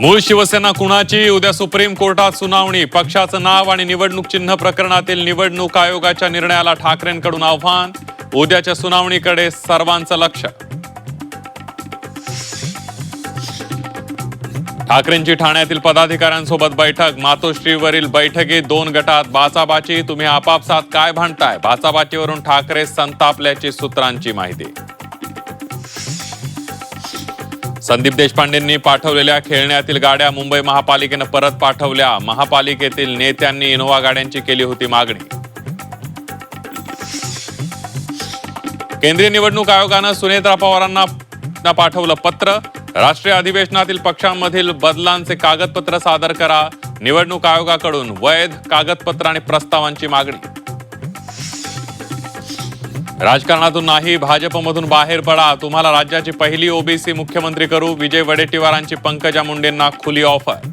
मूळ शिवसेना कुणाची? उद्या सुप्रीम कोर्टात सुनावणी. पक्षाचं नाव आणि निवडणूक चिन्ह प्रकरणातील निवडणूक आयोगाच्या निर्णयाला ठाकरेंकडून आव्हान. उद्याच्या सुनावणीकडे सर्वांचं लक्ष. ठाकरेंची ठाण्यातील पदाधिकाऱ्यांसोबत बैठक. मातोश्रीवरील बैठकीत 2 गटात बाचाबाची. तुम्ही आपापसात काय भांडताय? बाचाबाचीवरून ठाकरे संतापल्याची सूत्रांची माहिती. संदीप देशपांडेंनी पाठवलेल्या खेळण्यातील गाड्या मुंबई महापालिकेनं परत पाठवल्या. महापालिकेतील नेत्यांनी इनोव्हा गाड्यांची केली होती मागणी. केंद्रीय निवडणूक आयोगानं सुनेत्रा पवारांना पाठवलं पत्र. राष्ट्रीय अधिवेशनातील पक्षांमधील बदलांचे कागदपत्र सादर करा. निवडणूक आयोगाकडून वैध कागदपत्र आणि प्रस्तावांची मागणी. राजकारणातून नाही, भाजपमधून बाहेर पडा. तुम्हाला राज्याची पहिली ओबीसी मुख्यमंत्री करू. विजय वडेट्टीवारांची पंकजा मुंडेंना खुली ऑफर.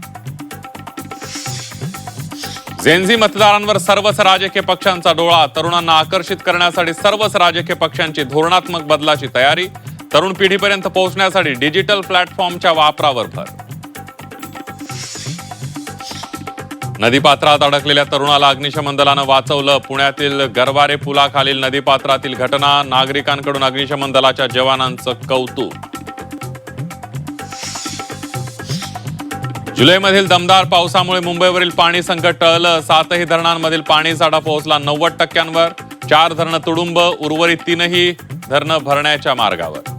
जेनझी मतदारांवर सर्वच राजकीय पक्षांचा डोळा. तरुणांना आकर्षित करण्यासाठी सर्वच राजकीय पक्षांची धोरणात्मक बदलाची तयारी. तरुण पिढीपर्यंत पोहोचण्यासाठी डिजिटल प्लॅटफॉर्मच्या वापरावर भर. नदीपात्रात अडकलेल्या तरुणाला अग्निशमन दलानं वाचवलं. पुण्यातील गरवारे पुलाखालील नदीपात्रातील घटना. नागरिकांकडून अग्निशमन दलाच्या जवानांचं कौतुक. जुलैमधील दमदार पावसामुळे मुंबईवरील पाणी संकट टळलं. 7ही धरणांमधील पाणी साठा पोहोचला 90%. 4 धरणं तुडुंब. उर्वरित 3ही धरणं भरण्याच्या मार्गावर.